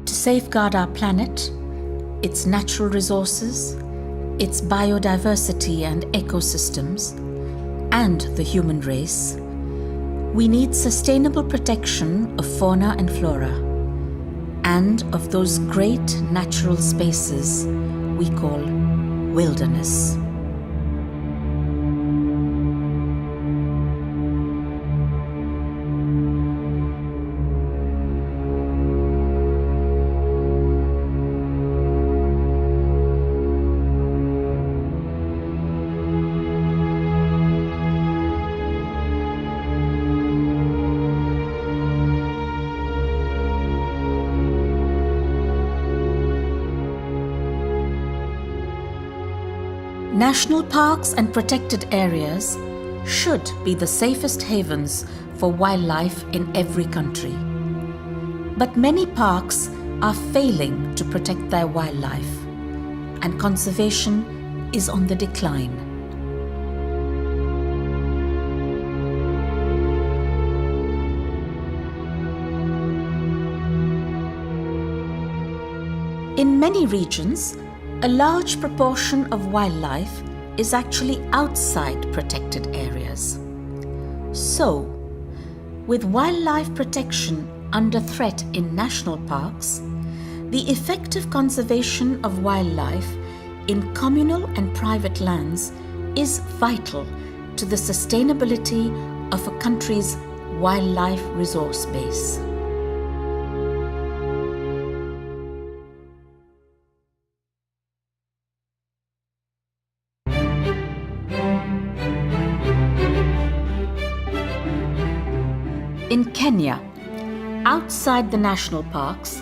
to safeguard our planet, its natural resources, its biodiversity and ecosystems, and the human race, we need sustainable protection of fauna and flora, and of those great natural spaces we call wilderness. National parks and protected areas should be the safest havens for wildlife in every country. But many parks are failing to protect their wildlife, and conservation is on the decline. In many regions, a large proportion of wildlife is actually outside protected areas. So, with wildlife protection under threat in national parks, the effective conservation of wildlife in communal and private lands is vital to the sustainability of a country's wildlife resource base. In Kenya, outside the national parks,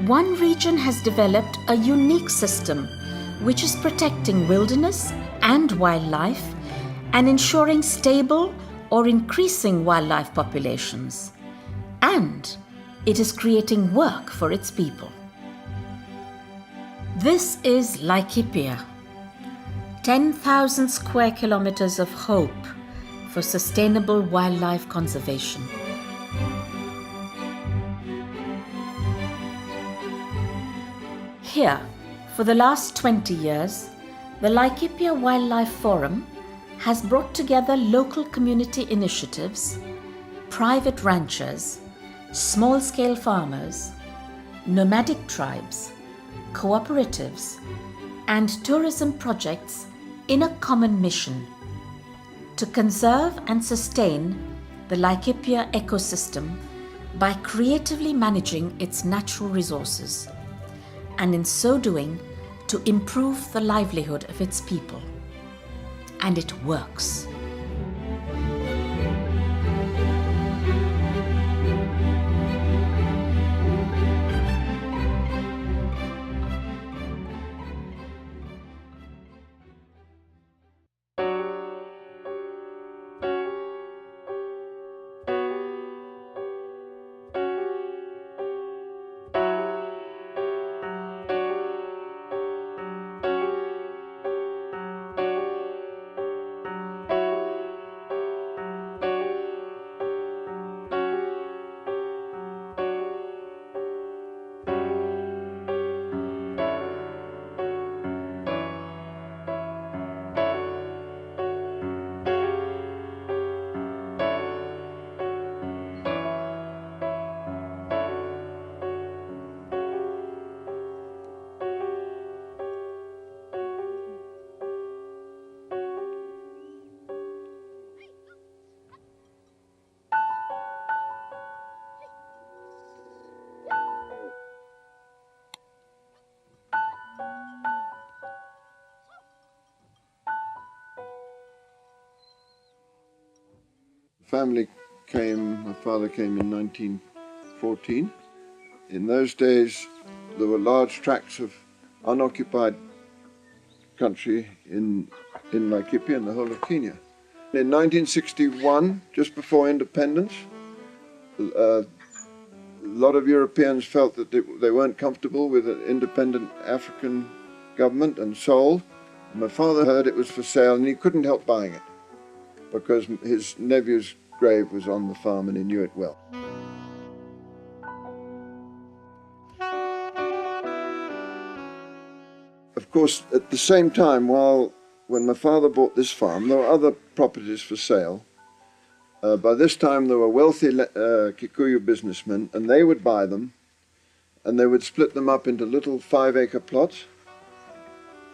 one region has developed a unique system which is protecting wilderness and wildlife and ensuring stable or increasing wildlife populations. And it is creating work for its people. This is Laikipia, 10,000 square kilometers of hope for sustainable wildlife conservation. Here, for the last 20 years, the Laikipia Wildlife Forum has brought together local community initiatives, private ranchers, small-scale farmers, nomadic tribes, cooperatives, and tourism projects in a common mission to conserve and sustain the Laikipia ecosystem by creatively managing its natural resources, and in so doing, to improve the livelihood of its people. And it works. My father came in 1914. In those days, there were large tracts of unoccupied country in Laikipia and the whole of Kenya. In 1961, just before independence, a lot of Europeans felt that they weren't comfortable with an independent African government and sold. My father heard it was for sale and he couldn't help buying it because his nephew's grave was on the farm and he knew it well. of course, at the same time, when my father bought this farm, there were other properties for sale. By this time, there were wealthy Kikuyu businessmen, and they would buy them, and they would split them up into little 5-acre plots,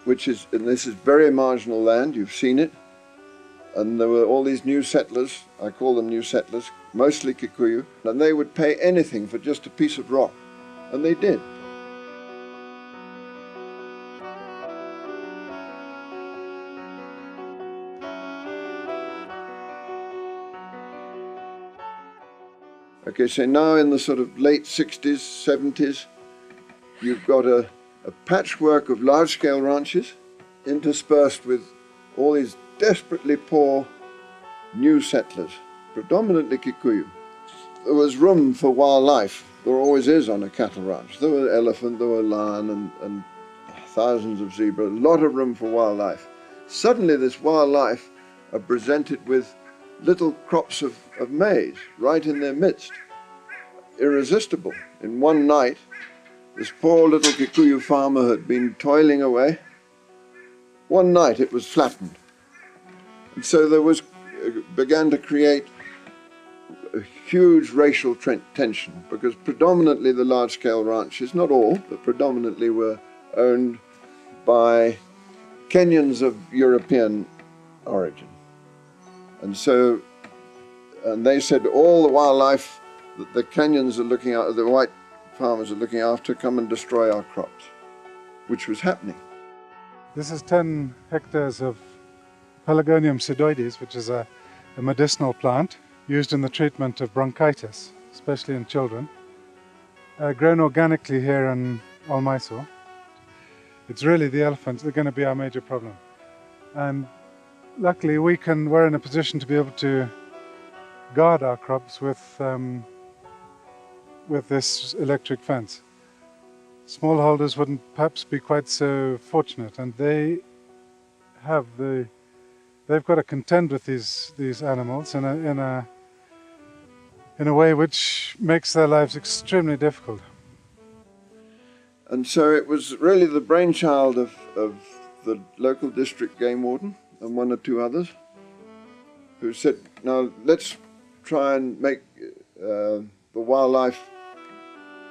and this is very marginal land, you've seen it. And there were all these new settlers, I call them new settlers, mostly Kikuyu, and they would pay anything for just a piece of rock, and they did. Okay, so now in the sort of late 60s, 70s, you've got a patchwork of large-scale ranches interspersed with all these desperately poor new settlers, predominantly Kikuyu. There was room for wildlife. There always is on a cattle ranch. There were elephant, there were lion, and thousands of zebra, a lot of room for wildlife. Suddenly this wildlife are presented with little crops of maize right in their midst. Irresistible. In one night, this poor little Kikuyu farmer had been toiling away. One night it was flattened. And so there began to create a huge racial tension, because predominantly the large-scale ranches, not all, but predominantly were owned by Kenyans of European origin. And they said all the wildlife that the Kenyans are looking at, the white farmers are looking after, come and destroy our crops, which was happening. This is 10 hectares of Pelargonium pseudoides, which is a medicinal plant used in the treatment of bronchitis, especially in children, grown organically here in Almaiso. It's really the elephants that are going to be our major problem. And luckily we're in a position to be able to guard our crops with this electric fence. Smallholders wouldn't perhaps be quite so fortunate, and they've got to contend with these animals in a way which makes their lives extremely difficult. And so it was really the brainchild of the local district game warden and one or two others who said, now let's try and make the wildlife,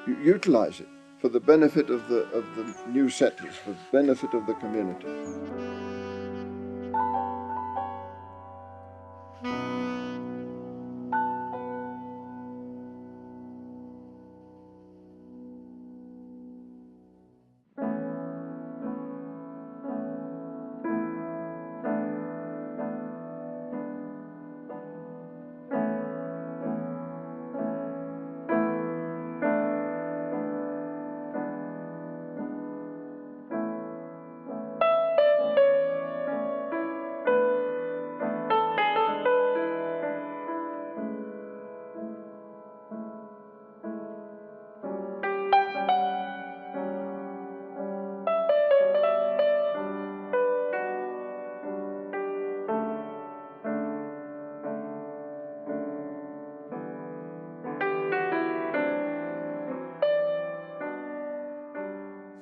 utilize it for the benefit of the new settlers, for the benefit of the community.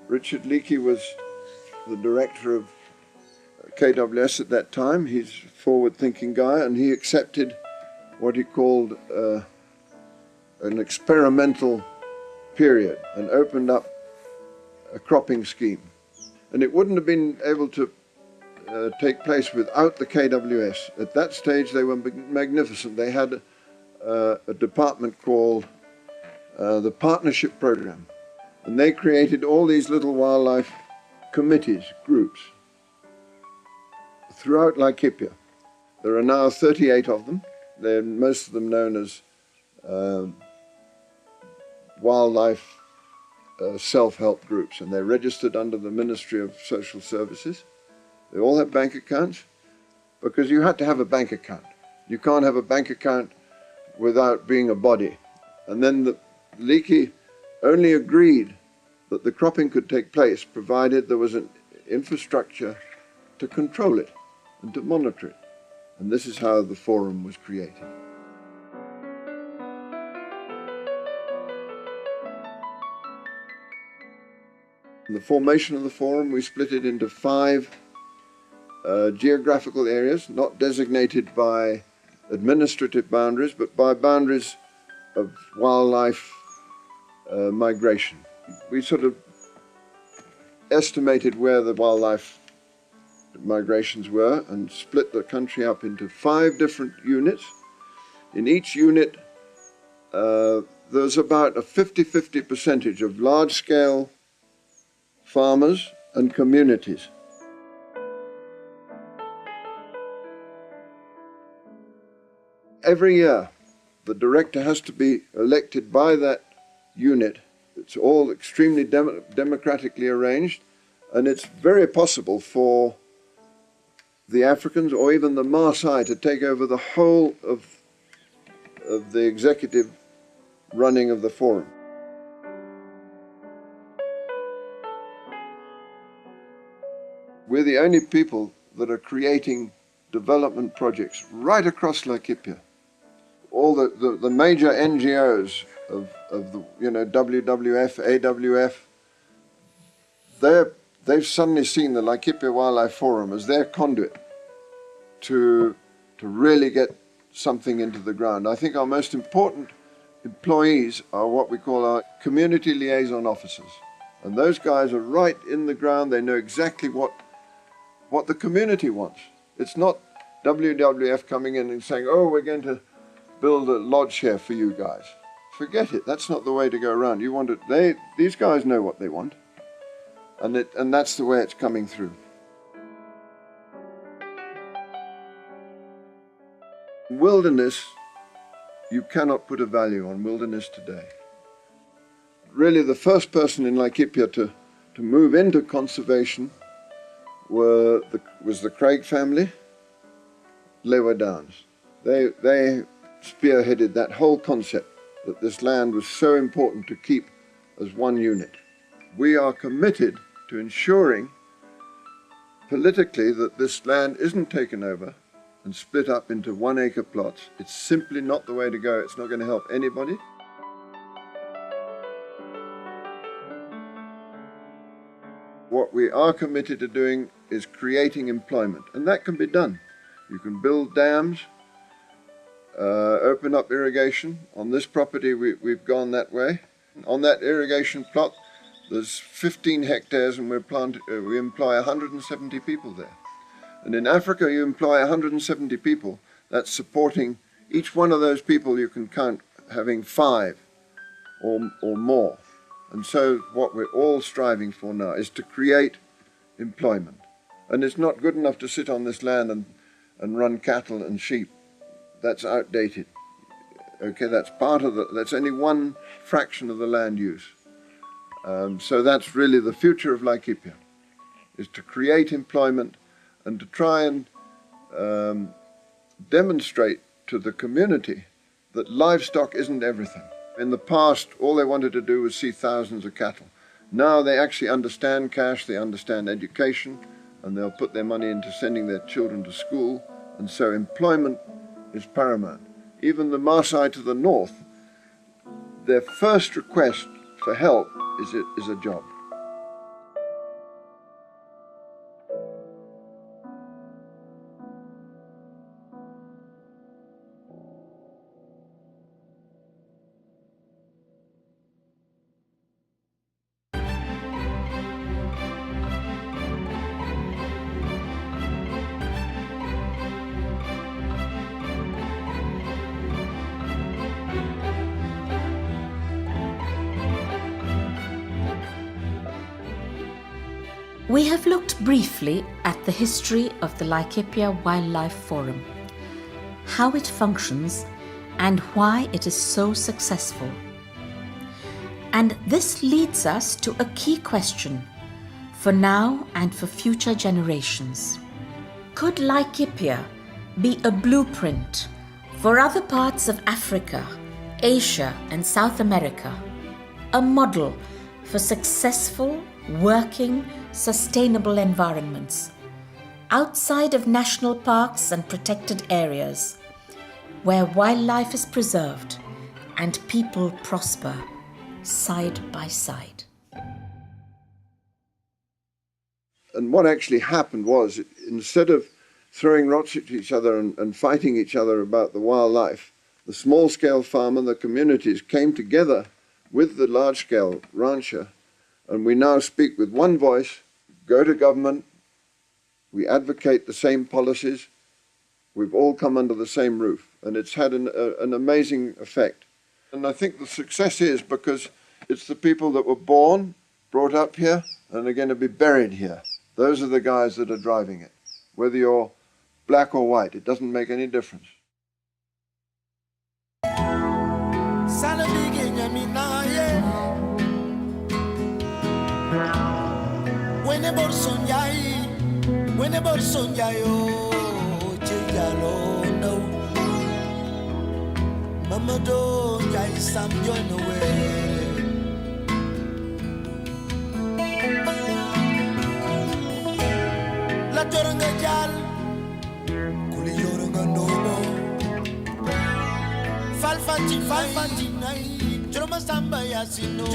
Richard Leakey was the director of KWS at that time. He's a forward-thinking guy, and he accepted what he called an experimental period and opened up a cropping scheme. And it wouldn't have been able to take place without the KWS. At that stage they were magnificent. They had a department called the Partnership Program. And they created all these little wildlife committees, groups, throughout Laikipia. There are now 38 of them. They're most of them known as wildlife self-help groups, and they're registered under the Ministry of Social Services. They all have bank accounts, because you had to have a bank account. You can't have a bank account without being a body. And then the Leakey only agreed that the cropping could take place provided there was an infrastructure to control it and to monitor it. And this is how the forum was created. In the formation of the forum, we split it into 5 geographical areas, not designated by administrative boundaries, but by boundaries of wildlife migration. We sort of estimated where the wildlife migrations were and split the country up into 5 different units. In each unit, there's about a 50-50 percentage of large-scale farmers and communities. Every year, the director has to be elected by that unit. It's all extremely democratically arranged, and it's very possible for the Africans or even the Maasai to take over the whole of the executive running of the forum. We're the only people that are creating development projects right across Laikipia. All the major NGO'S of the WWF, AWF, they've suddenly seen the Laikipia Wildlife Forum as their conduit to really get something into the ground. I think our most important employees are what we call our community liaison officers. And those guys are right in the ground. They know exactly what the community wants. It's not WWF coming in and saying, oh, we're going to build a lodge here for you guys. Forget it. That's not the way to go around. You want it. These guys know what they want. And that's the way it's coming through. Wilderness, you cannot put a value on wilderness today. Really, the first person in Laikipia to move into conservation was the Craig family, Lewa Downs. They spearheaded that whole concept that this land was so important to keep as one unit. We are committed to ensuring politically that this land isn't taken over and split up into 1-acre plots. It's simply not the way to go. It's not going to help anybody. What we are committed to doing is creating employment, and that can be done. You can build dams, open up irrigation. On this property, we've gone that way. On that irrigation plot, there's 15 hectares, and we employ 170 people there. And in Africa, you employ 170 people. That's supporting each one of those people. You can count having 5 or more. And so what we're all striving for now is to create employment. And it's not good enough to sit on this land and run cattle and sheep. That's outdated. Okay, that's that's only one fraction of the land use. So that's really the future of Laikipia, is to create employment and to try and demonstrate to the community that livestock isn't everything. In the past, all they wanted to do was see thousands of cattle. Now they actually understand cash, they understand education, and they'll put their money into sending their children to school, and so employment is paramount. Even the Maasai to the north, their first request for help is a job. We have looked briefly at the history of the Laikipia Wildlife Forum, how it functions and why it is so successful. And this leads us to a key question for now and for future generations. Could Laikipia be a blueprint for other parts of Africa, Asia and South America, a model for successful, working, sustainable environments outside of national parks and protected areas where wildlife is preserved and people prosper side by side? And what actually happened was, instead of throwing rocks at each other and fighting each other about the wildlife, the small-scale farmer, the communities came together with the large-scale rancher, and we now speak with one voice, go to government, we advocate the same policies, we've all come under the same roof, and it's had an amazing effect. And I think the success is because it's the people that were born, brought up here, and are going to be buried here. Those are the guys that are driving it. Whether you're black or white, it doesn't make any difference. La joranga jal kuli joranga nomo falfanti nai jorma samba yasino